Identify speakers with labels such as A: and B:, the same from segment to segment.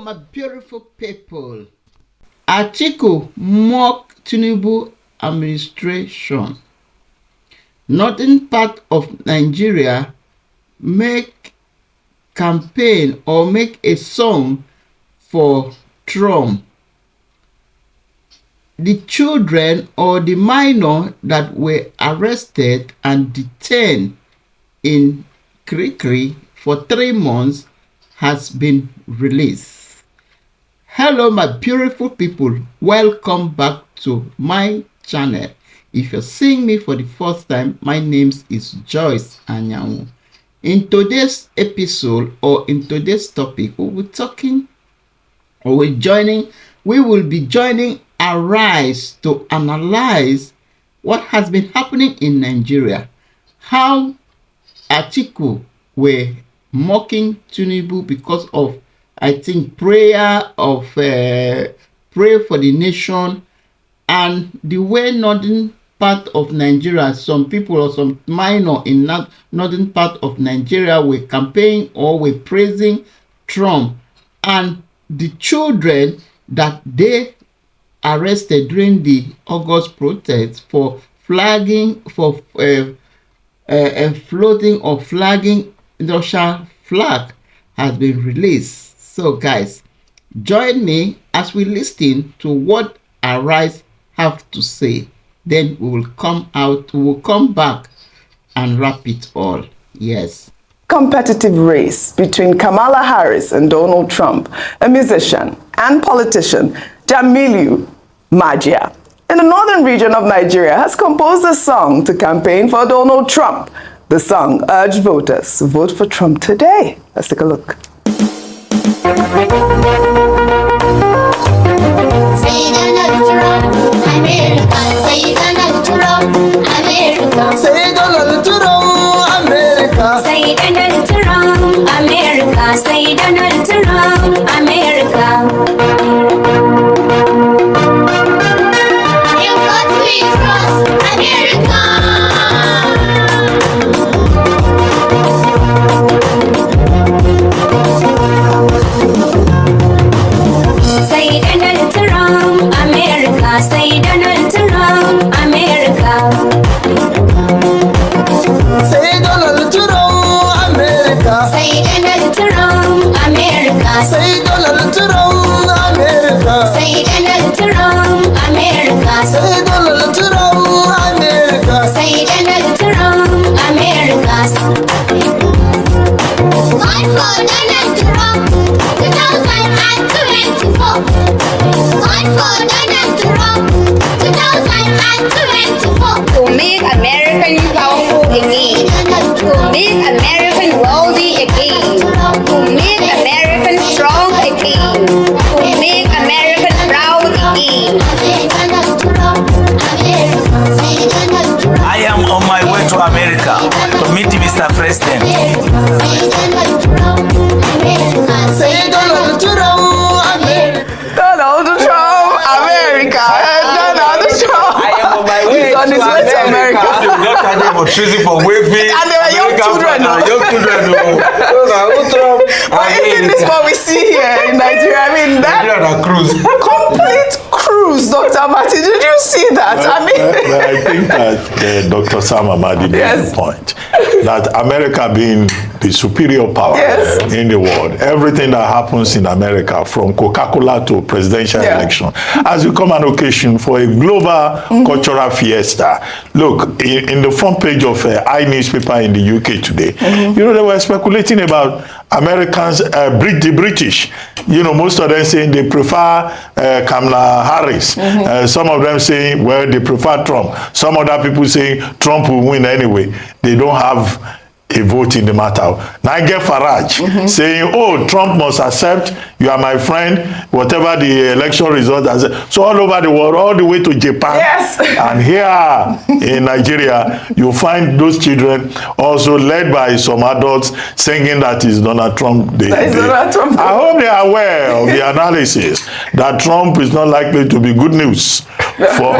A: My beautiful people, Atiku mock Tinubu administration. Northern part of Nigeria make campaign or make a song for Trump. The children or the minor that were arrested and detained in Krikri for 3 months has been released. Hello my beautiful people, welcome back to my channel. If you're seeing me for the first time, my name is Joyce Anyanwu. In today's episode or in today's topic, we will be joining Arise to analyze what has been happening in Nigeria, how Atiku were mocking Tinubu because of, I think, pray for the nation, and the way northern part of Nigeria, some people or some minor in northern part of Nigeria were campaigning or were praising Trump, and the children that they arrested during the August protest for flagging, for floating or flagging Russian flag has been released. So guys, join me as we listen to what Arise have to say. Then we will come back and wrap it all. Yes.
B: Competitive race between Kamala Harris and Donald Trump, a musician and politician, Jamilu Magia, in the northern region of Nigeria, has composed a song to campaign for Donald Trump. The song urged voters to vote for Trump today. Let's take a look.
C: Say Donald Trump, America. Say Donald Trump, America. Say Donald Trump, America. Say Donald Trump, America. Say Donald Trump, America. You got to trust America. Say Donald Trump, America. Say Donald Trump, America. Say Donald Trump, America. Say Donald Trump, America. Say Donald Trump, America. Say Donald Trump, America. Say Donald Trump, America. Say Donald Trump, America. Fight for Donald Trump, 2024. Fight for Donald Trump, 2024. To make American powerful again. To make American wealthy again. To make American strong again. To make American proud again.
D: I am on my way to America to meet Mr. President.
C: Say Donald Trump, America.
B: Donald Trump, America. Donald Trump.
E: I am on my way
B: He's on his way to America.
E: Not charging for treason for waving.
B: And there are young children.
E: Young children.
B: But even this what we see here in Nigeria, I mean, that
E: cruise.
B: complete cruise, Dr. Martin, did you see that?
F: But I think that Dr. Sam Amadi made
B: Yes.
F: the point that America being the superior power
B: Yes.
F: in the world, everything that happens in America, from Coca-Cola to presidential election, has become an occasion for a global cultural fiesta. Look, in the front page of I newspaper in the UK today, you know, they were speculating about Americans, the British, you know, most of them saying they prefer Kamala Harris. Some of them saying, well, they prefer Trump. Some other people saying Trump will win anyway. They don't have a vote in the matter. Nigel Farage saying, oh, Trump must accept, you are my friend, whatever the election result has. So all over the world, all the way to Japan.
B: Yes.
F: And here in Nigeria, you find those children also led by some adults singing that is Donald Trump.
B: Donald Trump.
F: I hope they are aware of the analysis that Trump is not likely to be good news for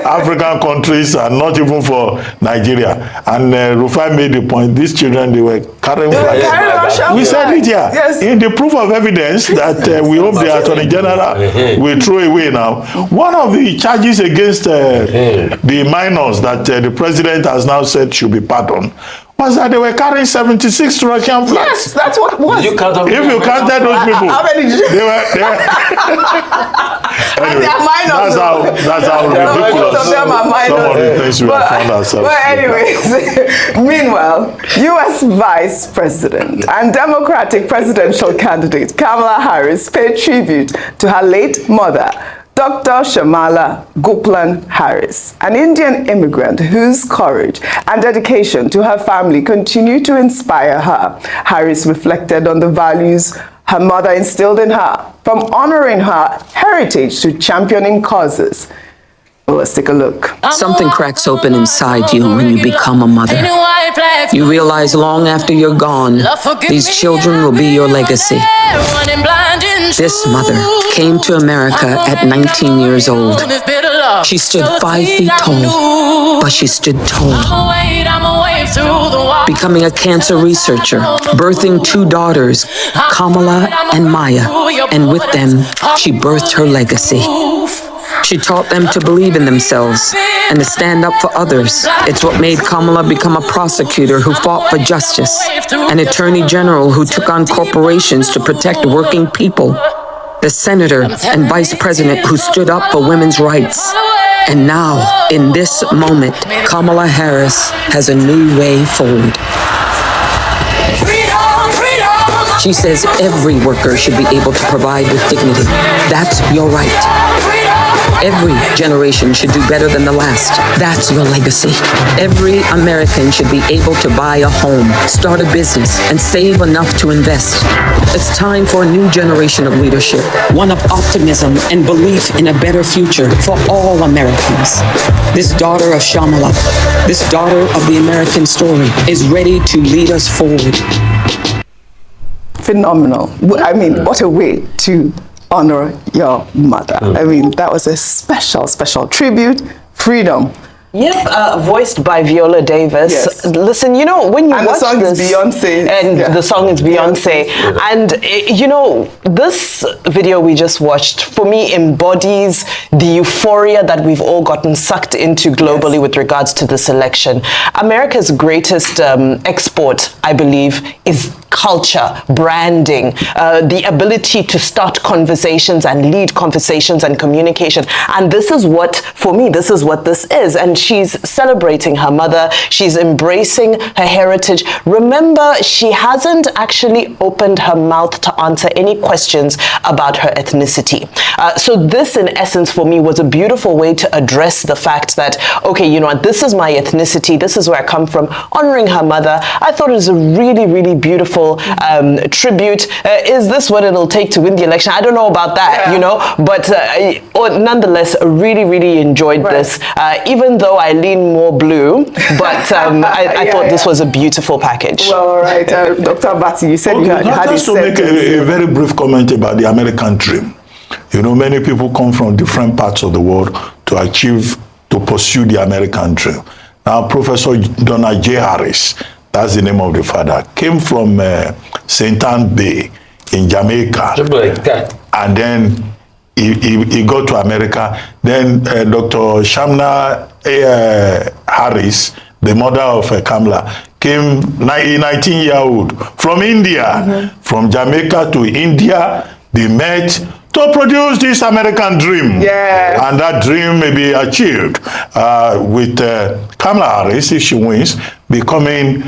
F: African countries and not even for Nigeria. And Rufai made the point, these children, they were carrying flags. We said it here.
B: Yes.
F: In the proof of evidence that we hope the Attorney General will throw away now. One of the charges against the minors that the president has now said should be pardoned was that they were carrying 76 Russian flags.
B: Yes, that's what it was.
E: Did you count them?
F: If you counted those people,
B: How many did you?
F: they were anyway,
B: They are minors.
F: that's how ridiculous
B: Most of them are minors.
F: some of the things we have found ourselves.
B: But anyways, meanwhile, U.S. Vice President and Democratic presidential candidate Kamala Harris paid tribute to her late mother, Dr. Shamala Goplan Harris, an Indian immigrant whose courage and dedication to her family continue to inspire her. Harris reflected on the values her mother instilled in her, from honoring her heritage to championing causes. Well, let's take a look.
G: Something cracks open inside you when you become a mother. You realize long after you're gone, these children will be your legacy. This mother came to America at 19 years old. She stood 5 feet tall, but she stood tall. Becoming a cancer researcher, birthing 2 daughters, Kamala and Maya, and with them, she birthed her legacy. She taught them to believe in themselves and to stand up for others. It's what made Kamala become a prosecutor who fought for justice, an attorney general who took on corporations to protect working people, the senator and vice president who stood up for women's rights. And now, in this moment, Kamala Harris has a new way forward. She says every worker should be able to provide with dignity. That's your right. Every generation should do better than the last. That's your legacy. Every American should be able to buy a home, start a business, and save enough to invest. It's time for a new generation of leadership, one of optimism and belief in a better future for all Americans. This daughter of Shamala, this daughter of the American story, is ready to lead us forward.
B: Phenomenal. I mean, what a way to honor your mother. I mean, that was a special, special tribute. Freedom.
H: Yep, voiced by Viola Davis.
B: Yes.
H: Listen, you know, when you
B: And
H: watch
B: the song
H: this,
B: is Beyonce.
H: and
B: Yeah.
H: the song is Beyonce, and you know, this video we just watched for me embodies the euphoria that we've all gotten sucked into globally with regards to this election. America's greatest export, I believe, is culture, branding, the ability to start conversations and lead conversations and communication. And this is what, for me, this is what this is. And she's celebrating her mother. She's embracing her heritage. Remember, she hasn't actually opened her mouth to answer any questions about her ethnicity. So this, in essence, for me, was a beautiful way to address the fact that, okay, you know what, this is my ethnicity. This is where I come from. Honoring her mother. I thought it was a really, really beautiful tribute. Is this what it'll take to win the election? I don't know about that, you know, but nonetheless, really, really enjoyed this, even though I lean more blue, but I thought this was a beautiful package.
B: Well, all right, Dr. Batty, you said you had
F: Just to make a very brief comment about the American dream. You know, many people come from different parts of the world to pursue the American dream. Now, Professor Donald J. Harris, that's the name of the father, came from St. Anne Bay in Jamaica. And then he got to America. Then Dr. Shamla Harris, the mother of Kamala, came, a 19-year-old from India, from Jamaica to India. They met to produce this American dream.
B: Yeah.
F: And that dream may be achieved with Kamala Harris, if she wins, becoming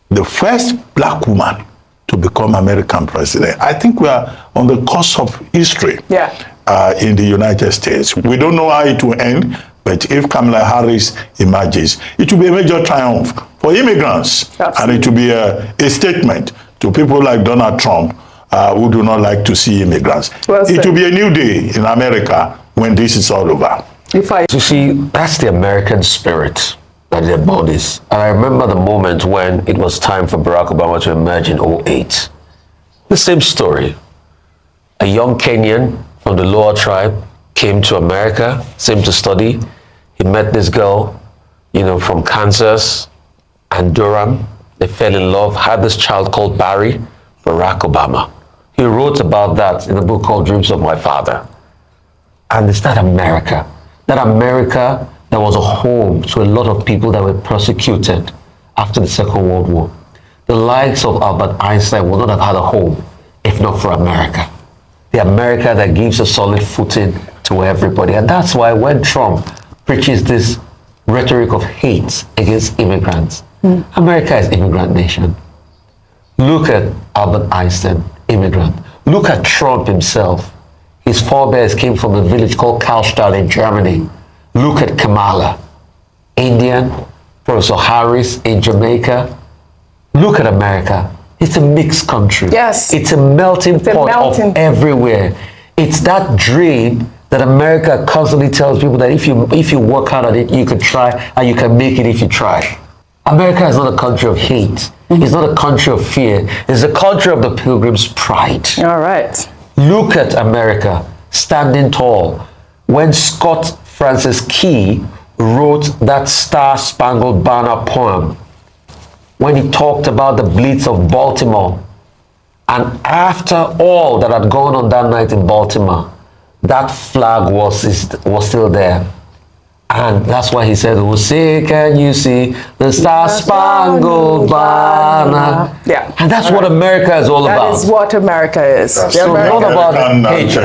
F: the first black woman to become American president. I think we are on the cusp of history in the United States. We don't know how it will end, but if Kamala Harris emerges, it will be a major triumph for immigrants. Absolutely. And it will be a statement to people like Donald Trump who do not like to see immigrants. Well said. It will be a new day in America when this is all over.
I: You see, that's the American spirit that it embodies. And I remember the moment when it was time for Barack Obama to emerge in 2008. The same story. A young Kenyan from the lower tribe came to America, came to study. He met this girl, from Kansas and Durham. They fell in love, had this child called Barack Obama. He wrote about that in a book called Dreams of My Father. And it's that America that was a home to a lot of people that were persecuted after the Second World War. The likes of Albert Einstein would not have had a home if not for America. The America that gives a solid footing to everybody. And that's why when Trump preaches this rhetoric of hate against immigrants, America is immigrant nation. Look at Albert Einstein, immigrant. Look at Trump himself. His forebears came from a village called Karlstadt in Germany. Look at Kamala, Indian, Professor Harris in Jamaica. Look at America. It's a mixed country.
B: Yes.
I: It's a melting pot of everywhere. It's that dream that America constantly tells people that if you work hard at it, you can try and you can make it if you try. America is not a country of hate. It's not a country of fear. It's a country of the Pilgrim's pride.
B: All right.
I: Look at America standing tall. When Scott Francis Key wrote that Star-Spangled Banner poem, when he talked about the Blitz of Baltimore, and after all that had gone on that night in Baltimore, that flag was still there. And that's why he said, "Oh, say, can you see the Star-Spangled Banner?"
B: Yeah.
I: And that's what America is all about.
B: That is what America is.
I: So not about hate.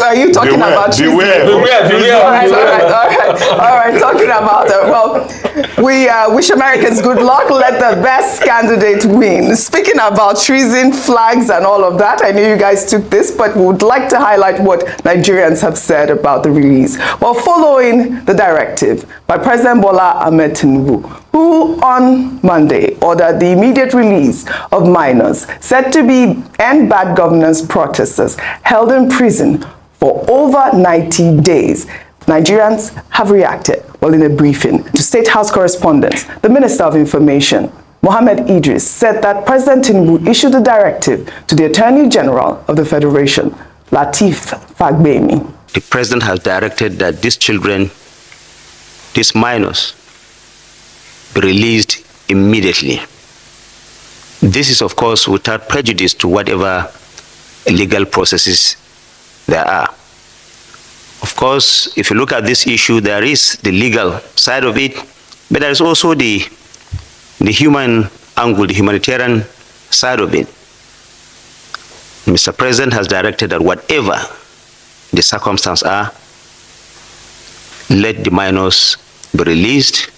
B: Are you talking about
E: Beware.
B: All right, talking about it. Well, we wish Americans good luck. Let the best candidate win. Speaking about treason, flags, and all of that, I know you guys took this, but we would like to highlight what Nigerians have said about the release. Well, following the directive by President Bola Ahmed Tinubu, who on Monday ordered the immediate release of minors said to be end bad governance protesters held in prison for over 90 days. Nigerians have reacted. Well, in a briefing to State House correspondents, the Minister of Information, Mohammed Idris, said that President Tinubu issued a directive to the Attorney General of the Federation, Lateef Fagbemi.
J: The President has directed that these children, these minors, be released immediately. This is, of course, without prejudice to whatever legal processes there are. Of course, if you look at this issue, there is the legal side of it, but there is also the human angle, the humanitarian side of it. Mr. President has directed that whatever the circumstances are, let the minors be released.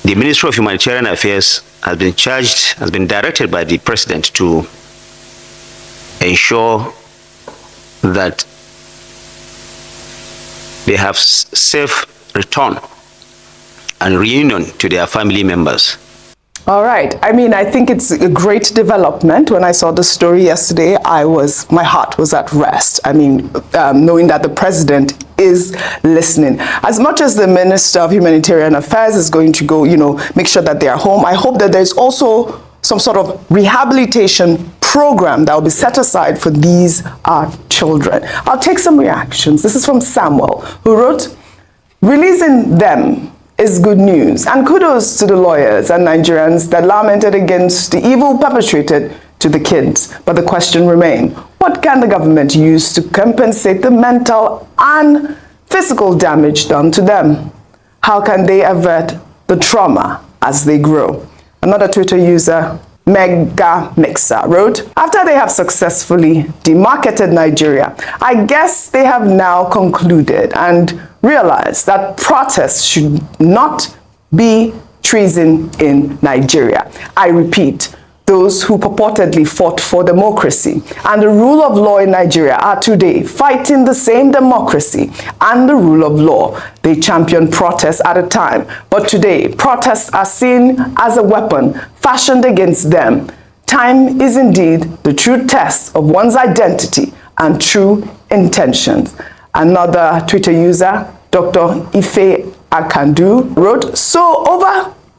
J: The Ministry of Humanitarian Affairs has been charged, has been directed by the President to ensure that they have safe return and reunion to their family members.
B: All right. I mean, I think it's a great development. When I saw the story yesterday, my heart was at rest. I mean, knowing that the president is listening. As much as the Minister of Humanitarian Affairs is going to go, make sure that they are home, I hope that there's also some sort of rehabilitation program that will be set aside for these children. I'll take some reactions. This is from Samuel, who wrote, "Releasing them is good news, and kudos to the lawyers and Nigerians that lamented against the evil perpetrated to the kids. But the question remains, what can the government use to compensate the mental and physical damage done to them? How can they avert the trauma as they grow?" Another Twitter user, Mega Mixer, wrote, "After they have successfully demarketed Nigeria, I guess they have now concluded and realized that protests should not be treason in Nigeria. I repeat, those who purportedly fought for democracy and the rule of law in Nigeria are today fighting the same democracy and the rule of law. They champion protests at a time, but today protests are seen as a weapon fashioned against them. Time is indeed the true test of one's identity and true intentions." Another Twitter user, Dr. Ife Akandu, wrote, "So over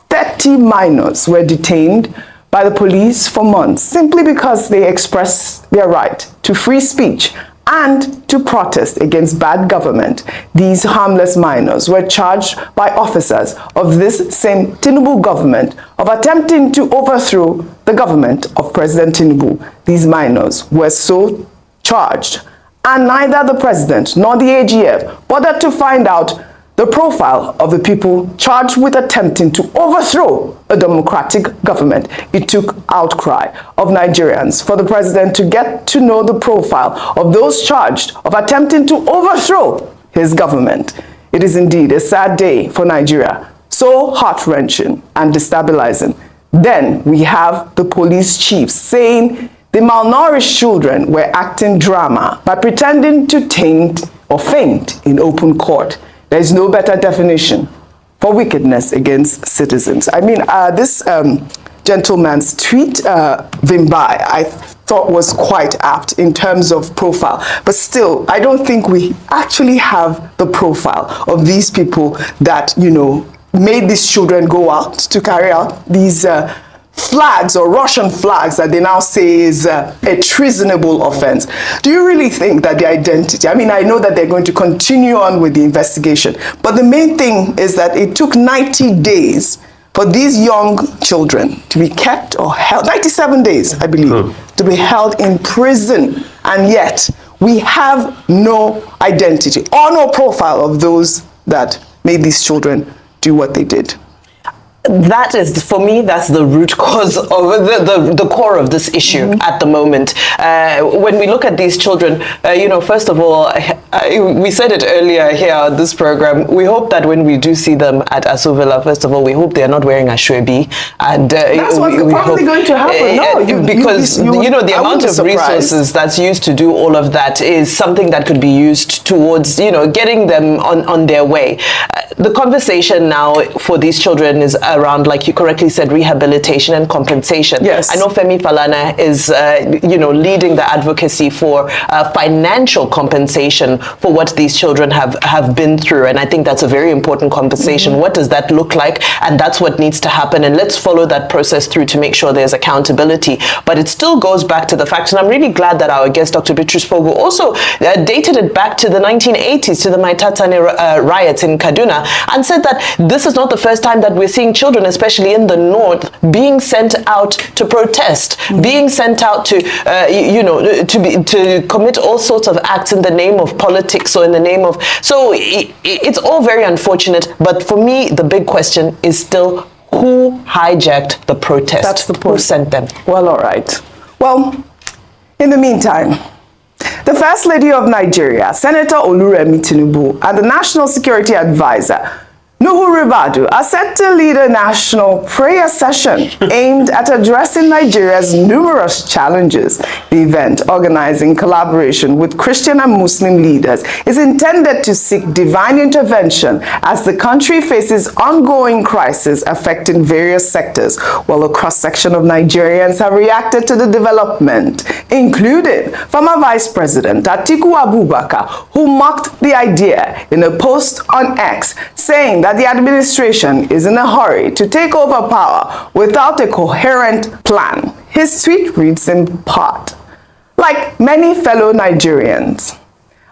B: 30 minors were detained by the police for months simply because they express their right to free speech and to protest against bad government. These harmless minors were charged by officers of this same Tinubu government of attempting to overthrow the government of President Tinubu. These minors were so charged, and neither the president nor the AGF bothered to find out the profile of the people charged with attempting to overthrow a democratic government. It took outcry of Nigerians for the president to get to know the profile of those charged of attempting to overthrow his government. It is indeed a sad day for Nigeria, so heart-wrenching and destabilizing. Then we have the police chief saying the malnourished children were acting drama by pretending to faint in open court. There is no better definition for wickedness against citizens. I mean, this gentleman's tweet, Vimbai, I thought was quite apt in terms of profile. But still, I don't think we actually have the profile of these people that, you know, made these children go out to carry out these flags or Russian flags that they now say is a treasonable offense. Do you really think that the identity, I mean, I know that they're going to continue on with the investigation, but the main thing is that it took 90 days for these young children to be kept or held, 97 days, I believe, to be held in prison, and yet we have no identity or no profile of those that made these children do what they did.
H: That is, for me, that's the root cause of the core of this issue at the moment. When we look at these children, you know, first of all, we said it earlier here on this program, we hope that when we do see them at Aso Villa, first of all, we hope they are not wearing ashwebi. And
B: that's what's probably going to happen.
H: Because you know, the amount of resources that's used to do all of that is something that could be used towards, you know, getting them on their way. The conversation now for these children is around, like you correctly said, rehabilitation and compensation.
B: Yes.
H: I know Femi Falana is, you know, leading the advocacy for financial compensation for what these children have been through. And I think that's a very important conversation. What does that look like? And that's what needs to happen. And let's follow that process through to make sure there's accountability. But it still goes back to the fact, and I'm really glad that our guest, Dr. Beatrice Pogo, also dated it back to the 1980s, to the Maitatane riots in Kaduna, and said that this is not the first time that we're seeing children, especially in the north, being sent out to protest, being sent out to, you know, to commit all sorts of acts in the name of politics or in the name of. So it's all very unfortunate. But for me, the big question is still, who hijacked the protest?
B: That's the point.
H: Who sent them?
B: Well, all right. Well, in the meantime, the First Lady of Nigeria, Senator Remi Tinubu, and the National Security Advisor, Nuhu Ribadu, are set to lead a national prayer session aimed at addressing Nigeria's numerous challenges. The event, organized in collaboration with Christian and Muslim leaders, is intended to seek divine intervention as the country faces ongoing crises affecting various sectors, while a cross-section of Nigerians have reacted to the development, including former Vice President Atiku Abubakar, who mocked the idea in a post on X, saying that the administration is in a hurry to take over power without a coherent plan. His tweet reads in part, "Like many fellow Nigerians,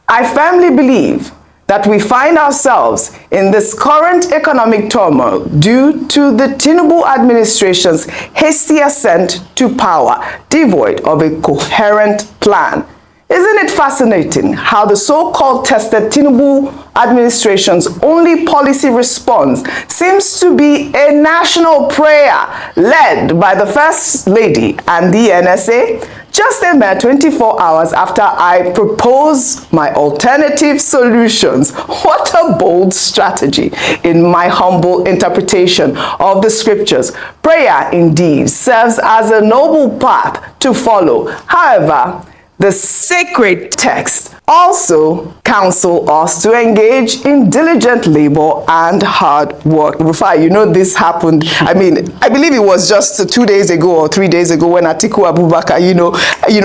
B: I firmly believe that we find ourselves in this current economic turmoil due to the Tinubu administration's hasty ascent to power, devoid of a coherent plan. Isn't it fascinating how the so-called tested Tinubu administration's only policy response seems to be a national prayer led by the First Lady and the NSA? Just a mere 24 hours after I propose my alternative solutions. What a bold strategy in my humble interpretation of the scriptures. Prayer indeed serves as a noble path to follow. However, the sacred text also counsel us to engage in diligent labor and hard work. Rufai, you know this happened. I mean, I believe it was just 2 days ago or 3 days ago when Atiku Abubakar, you know,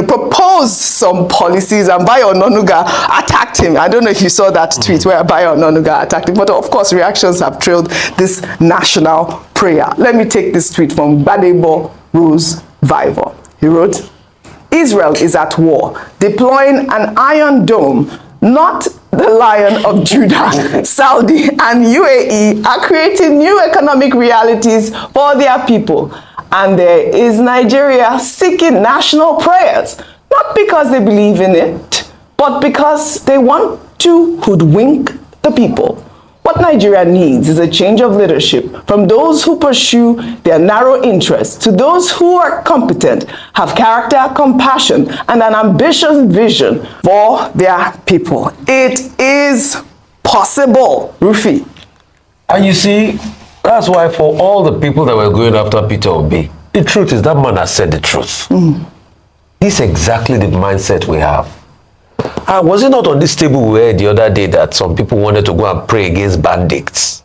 B: proposed some policies and Bayo Ononuga attacked him. I don't know if you saw that tweet where Bayo Ononuga attacked him, but of course reactions have trailed this national prayer. Let me take this tweet from Badebo Rose Vival. He wrote, Israel is at war, deploying an iron dome, not the Lion of Judah. Saudi and UAE are creating new economic realities for their people. And there is Nigeria seeking national prayers, not because they believe in it, but because they want to hoodwink the people. What Nigeria needs is a change of leadership from those who pursue their narrow interests to those who are competent, have character, compassion, and an ambitious vision for their people. It is possible, Rufi.
I: And you see, that's why for all the people that were going after Peter Obi, the truth is that man has said the truth. This is exactly the mindset we have. Was it not on this table we heard the other day that some people wanted to go and pray against bandits,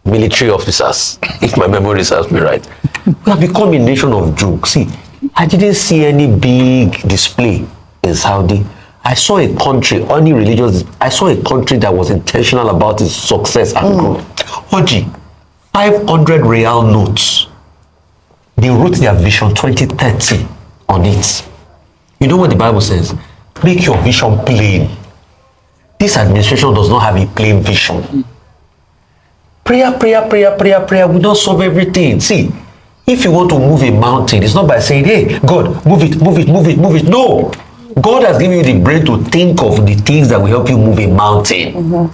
I: military officers, if my memory serves me right? We have become a nation of jokes. See, I didn't see any big display in Saudi. I saw a country, only religious, I saw a country that was intentional about its success and growth. Oji, 500 real notes. They wrote their vision 2030 on it. You know what the Bible says? Make your vision plain. This administration does not have a plain vision. Prayer will not solve everything. See, if you want to move a mountain, it's not by saying, hey, God, move it. No. God has given you the brain to think of the things that will help you move a mountain.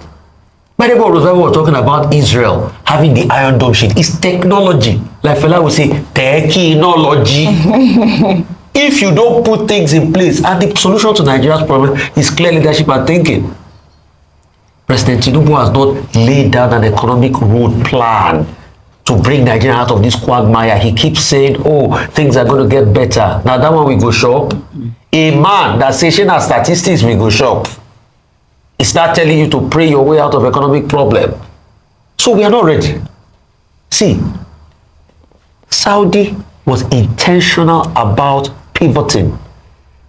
I: My neighbor was talking about Israel having the Iron Dome sheet. It's technology. Like Fela would say, technology. If you don't put things in place, and the solution to Nigeria's problem is clear leadership and thinking. President Tinubu has not laid down an economic road plan to bring Nigeria out of this quagmire. He keeps saying, oh, things are going to get better. Now that one we go shop. A man that says statistics we go shop. It's not telling you to pray your way out of economic problem. So we are not ready. See, Saudi was intentional about pivoting.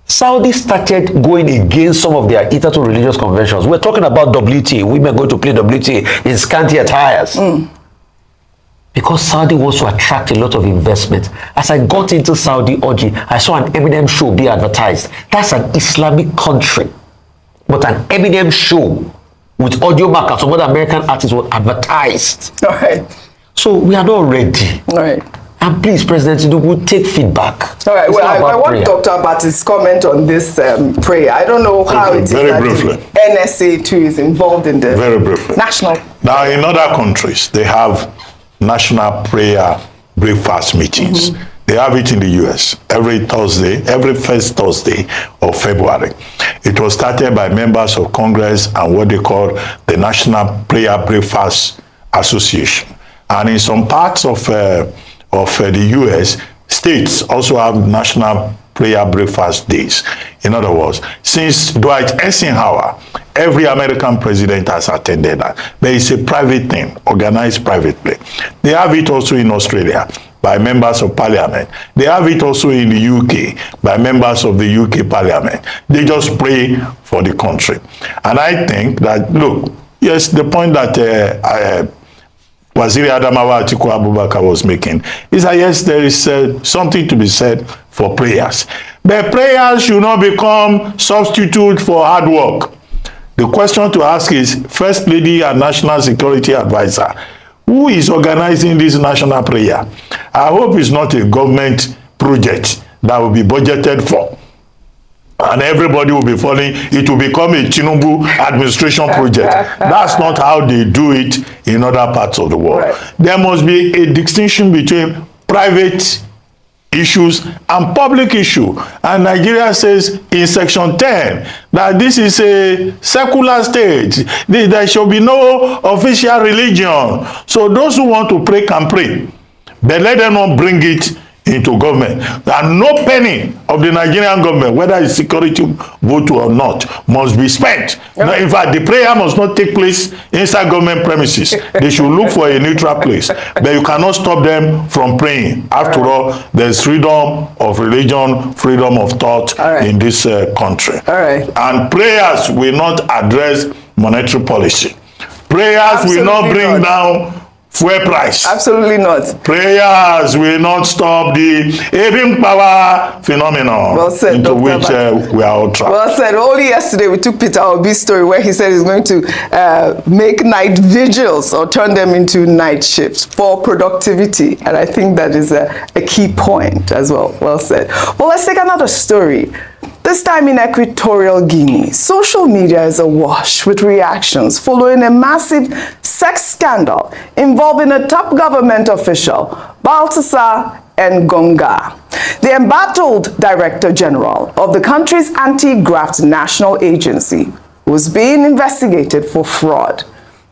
I: Saudi started going against some of their hitherto religious conventions. We're talking about WTA. Women going to play WTA in scanty attires. Because Saudi wants to attract a lot of investment. As I got into Saudi, Oji, I saw an Eminem show be advertised. That's an Islamic country. But an Eminem show with audio mark and some other American artists were advertised.
B: All right.
I: So we are not ready.
B: All right.
I: And please, President Tinubu, take feedback.
B: All right.
I: It's
B: well, I want
I: prayer.
B: Dr. Abatti's comment on this prayer. I don't know how it is
F: very
B: that
F: briefly.
B: the NSA too is involved in the
F: Very briefly.
B: national.
F: Now, in other countries, they have national prayer breakfast meetings. They have it in the US every Thursday, every first Thursday of February. It was started by members of Congress and what they call the National Prayer Breakfast Association. And in some parts of the US, states also have national prayer breakfast days. In other words, since Dwight Eisenhower, every American president has attended that. But it's a private thing, organized privately. They have it also in Australia by members of parliament. They have it also in the UK by members of the UK parliament. They just pray for the country. And I think that, look, yes, the point that Waziri Adamawa Atiku Abubakar was making is that yes, there is something to be said for prayers. But prayers should not become substitute for hard work. The question to ask is, First Lady and National Security Advisor, who is organizing this national prayer? I hope it's not a government project that will be budgeted for. And everybody will be following. It will become a Tinubu administration project. That's not how they do it in other parts of the world. Right. There must be a distinction between private issues and public issue. And Nigeria says in section 10 that this is a secular state. There shall be no official religion. So those who want to pray can pray. But let them not bring it into government. And no penny of the Nigerian government, whether it's security vote or not, must be spent. Now, in fact, the prayer must not take place inside government premises. They should look for a neutral place. But you cannot stop them from praying. After all, there's freedom of religion, freedom of thought in this country. And prayers will not address monetary policy. Prayers will not bring down fuel price.
B: Absolutely not.
F: Prayers will not stop the Ebim power phenomenon
B: Well said,
F: into
B: Dr.
F: which we are all trapped.
B: Well said. Only yesterday we took Peter Obi's story where he said he's going to make night vigils or turn them into night shifts for productivity. And I think that is a key point as well. Well said. Well, let's take another story. This time in Equatorial Guinea, social media is awash with reactions following a massive sex scandal involving a top government official, Baltasar Ngonga. The embattled Director General of the country's anti-graft national agency was being investigated for fraud.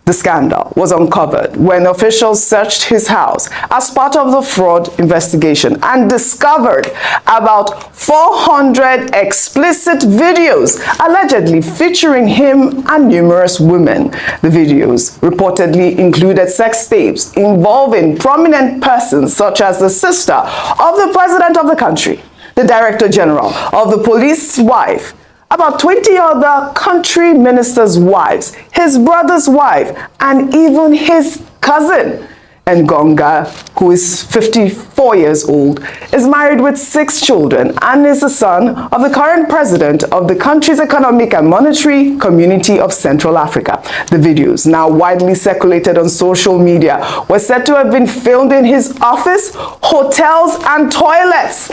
B: The scandal was uncovered when officials searched his house as part of the fraud investigation and discovered about 400 explicit videos allegedly featuring him and numerous women. The videos reportedly included sex tapes involving prominent persons such as the sister of the president of the country, the Director General of the police wife, about 20 other country ministers' wives, his brother's wife, and even his cousin. Ngonga, who is 54 years old, is married with 6 children and is the son of the current president of the country's Economic and Monetary Community of Central Africa. The videos, now widely circulated on social media, were said to have been filmed in his office, hotels, and toilets,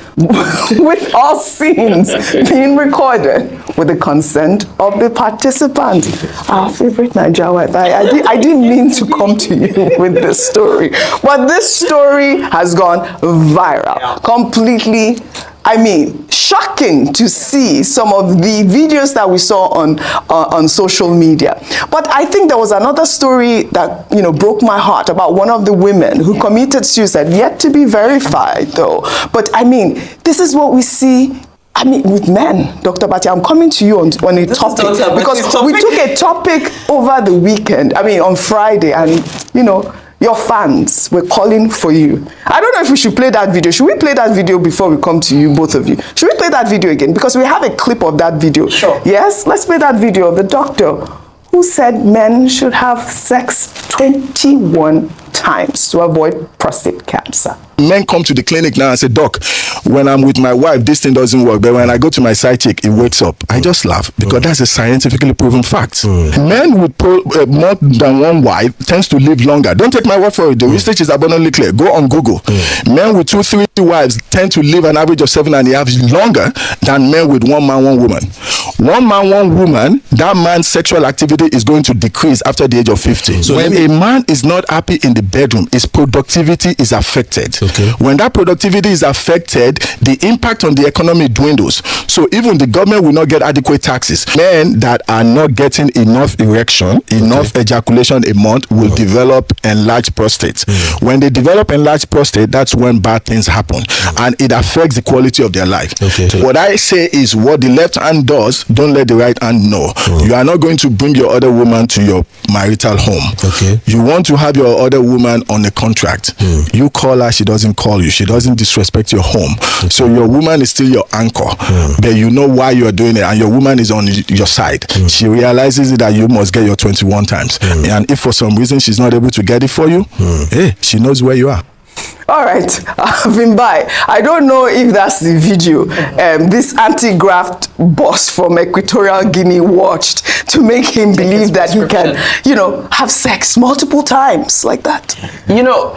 B: with all scenes being recorded with the consent of the participants. Our favorite Niger wife. I didn't mean to come to you with this story, but this story has gone viral. Completely, shocking to see some of the videos that we saw on social media. But I think there was another story that, broke my heart about one of the women who committed suicide, yet to be verified though. But this is what we see with men. Dr. Bati, I'm coming to you on a topic, because we took a topic over the weekend, on Friday, and, your fans were calling for you. I don't know if we should play that video. Should we play that video before we come to you, both of you? Should we play that video again? Because we have a clip of that video.
H: Sure.
B: Yes? Let's play that video of the doctor who said men should have sex 21 times to avoid prostate cancer.
K: Men come to the clinic now and say, Doc, when I'm with my wife, this thing doesn't work. But when I go to my side chick, it wakes up. I just laugh because that's a scientifically proven fact. Men with more than one wife tends to live longer. Don't take my word for it. The research is abundantly clear. Go on Google. Men with 2, 3 wives tend to live an average of 7.5 years longer than men with one man, one woman. One man, one woman, that man's sexual activity is going to decrease after the age of 50. So when a man is not happy in the bedroom, his productivity is affected. Okay. When that productivity is affected, the impact on the economy dwindles. So even the government will not get adequate taxes. Men that are not getting enough erection, enough ejaculation a month will develop enlarged prostates. When they develop enlarged prostate, that's when bad things happen. And it affects the quality of their life. What I say is, what the left hand does, don't let the right hand know. You are not going to bring your other woman to your marital home. You want to have your other woman on a contract. You call her, she doesn't call you. She doesn't disrespect your home. So your woman is still your anchor. But you know why you're doing it, and your woman is on your side. She realizes that you must get your 21 times. And if for some reason she's not able to get it for you, hey, she knows where you are.
B: All right, Vimbai, I don't know if that's the video this anti-graft boss from Equatorial Guinea watched to make him believe that he can, have sex multiple times like that.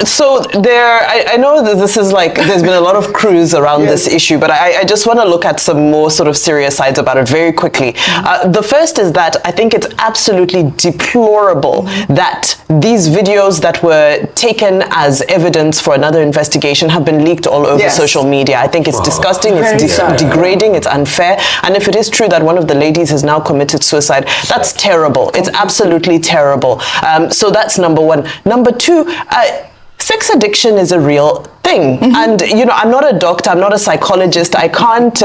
H: So I know that this is there's been a lot of cruise around this issue, but I just want to look at some more sort of serious sides about it very quickly. The first is that I think it's absolutely deplorable that these videos that were taken as evidence for another investigation have been leaked all over social media. I think it's disgusting, it's degrading, it's unfair. And if it is true that one of the ladies has now committed suicide, that's terrible. It's absolutely terrible. So that's number one. Number two, sex addiction is a real thing. And, I'm not a doctor, I'm not a psychologist, I can't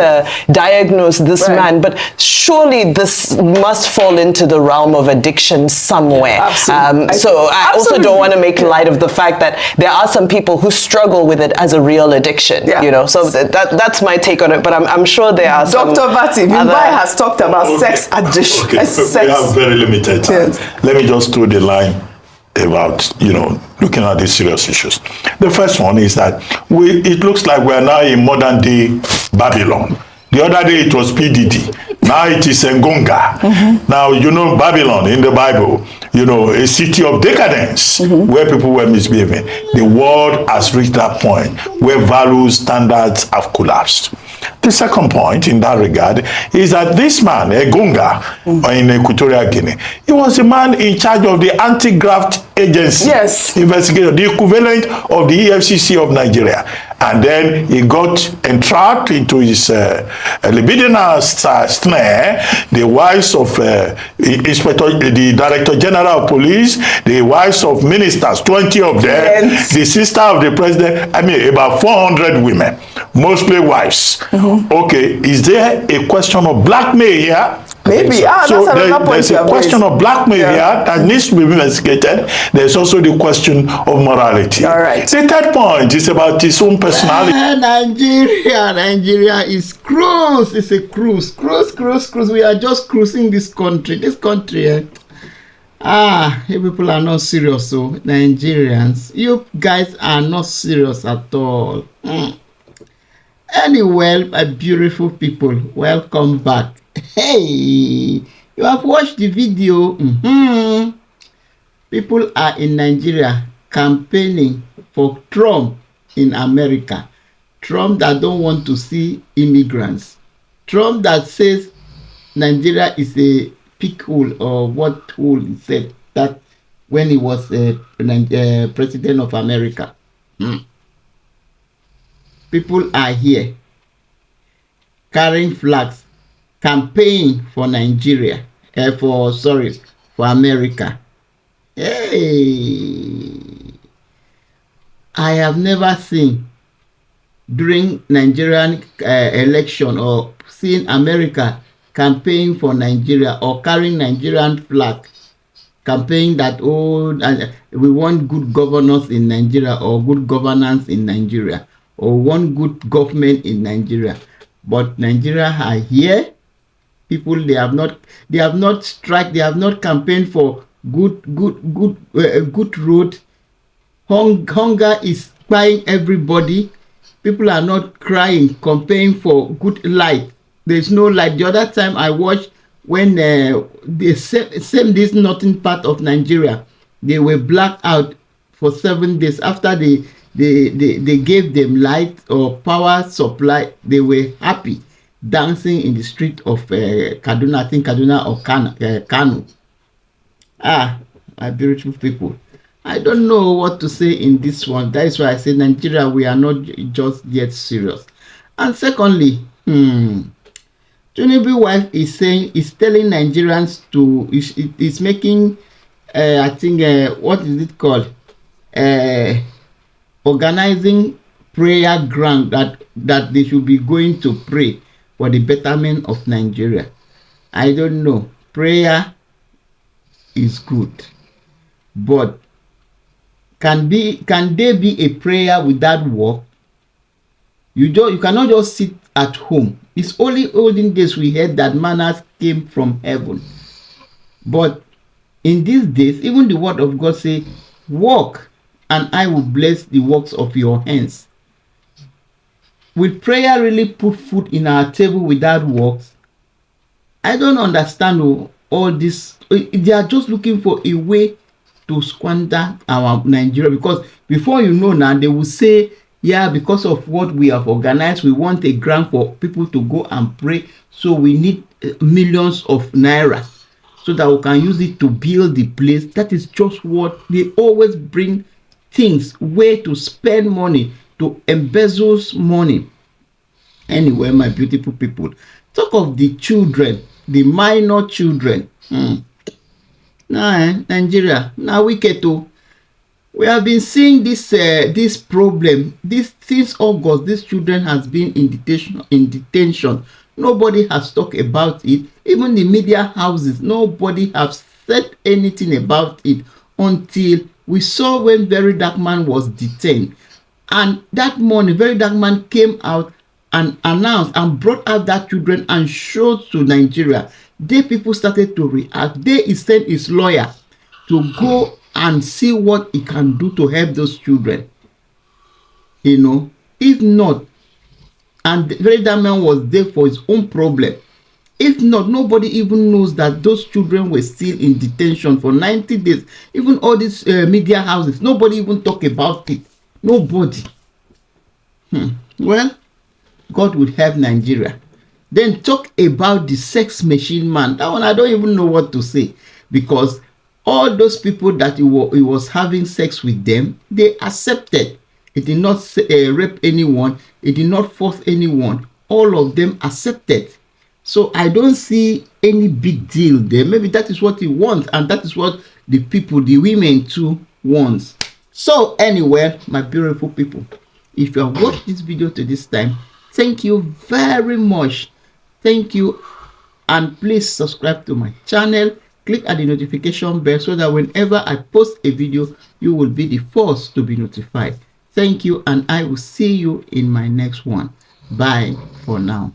H: diagnose this man, but surely this must fall into the realm of addiction somewhere. So I also don't want to make light of the fact that there are some people who struggle with it as a real addiction, so that's my take on it, but I'm sure there are some.
B: Dr. Bati, Vimbai has talked about sex addiction.
F: So we have very limited time. Let me just throw the line about, looking at these serious issues. The first one is that it looks like we are now in modern day Babylon. The other day it was PDD. Now it is Ngonga. Now, you know, Babylon in the Bible, you know, a city of decadence where people were misbehaving. The world has reached that point where values, standards have collapsed. The second point in that regard is that this man, Ngonga, in Equatorial Guinea, he was the man in charge of the anti-graft agency investigation, the equivalent of the EFCC of Nigeria. And then he got entrapped into his libidinal snare. The wives of the Director General of Police, the wives of ministers, 20 of them, the sister of the president, I mean about 400 women, mostly wives. Okay, is there a question of blackmail here?
B: Maybe.
F: So there's a question of blackmail here that needs to be investigated. There's also the question of morality.
B: All right.
F: The third point is about his own personality.
A: Nigeria is cruise. It's a cruise. Cruise. We are just cruising this country. This country, you people are not serious. So Nigerians, you guys are not serious at all. Anyway, my beautiful people, welcome back. Hey, you have watched the video. People are in Nigeria campaigning for Trump in America. Trump that don't want to see immigrants. Trump that says Nigeria is a pig hole, or what hole he said that when he was president of America. People are here carrying flags, campaigning for Nigeria, for America. Hey, I have never seen during Nigerian election or seen America campaigning for Nigeria or carrying Nigerian flag, campaigning that we want good governance in Nigeria or good governance in Nigeria or want good government in Nigeria. But Nigeria are here. People, they have not campaigned for good road. Hunger is buying everybody. People are not crying, campaigning for good light. There's no light. The other time I watched when this northern part of Nigeria, they were blacked out for 7 days. After they gave them light or power supply, they were happy, dancing in the street of Kaduna, I think Kaduna or Kano. My beautiful people, I don't know what to say in this one. That is why I say Nigeria, we are not just yet serious. And secondly, Tinubu's wife is telling Nigerians is making I think what is it called, organizing prayer ground that they should be going to pray for the betterment of Nigeria. I don't know. Prayer is good, but can there be a prayer without work? You cannot just sit at home. It's only olden days we heard that manners came from heaven. But in these days, even the word of God say, "Walk, and I will bless the works of your hands." Will prayer really put food in our table without works? I don't understand all this. They are just looking for a way to squander our Nigeria, because before you know now, they will say, yeah, because of what we have organized, we want a grant for people to go and pray. So we need millions of naira so that we can use it to build the place. That is just what they always bring things, way to spend money, to embezzle money. Anyway, my beautiful people, talk of the children, the minor children. Nigeria, now wicked too. We have been seeing this problem. Since August, these children has been in detention. Nobody has talked about it. Even the media houses, nobody has said anything about it until we saw when Very Dark Man was detained. And that morning, Very Dark Man came out and announced and brought out that children and showed to Nigeria. Then people started to react. Then he sent his lawyer to go and see what he can do to help those children. You know, if not, and that man was there for his own problem. If not, nobody even knows that those children were still in detention for 90 days. Even all these media houses, nobody even talk about it. Nobody. Well, God will help Nigeria. Then talk about the sex machine man. That one, I don't even know what to say. Because all those people that he was having sex with them, they accepted. He did not rape anyone. He did not force anyone. All of them accepted. So I don't see any big deal there. Maybe that is what he wants, and that is what the people, the women too, wants. So anyway, my beautiful people, if you have watched this video to this time, thank you very much. Thank you, and please subscribe to my channel. Click at the notification bell so that whenever I post a video, you will be the first to be notified. Thank you, and I will see you in my next one. Bye for now.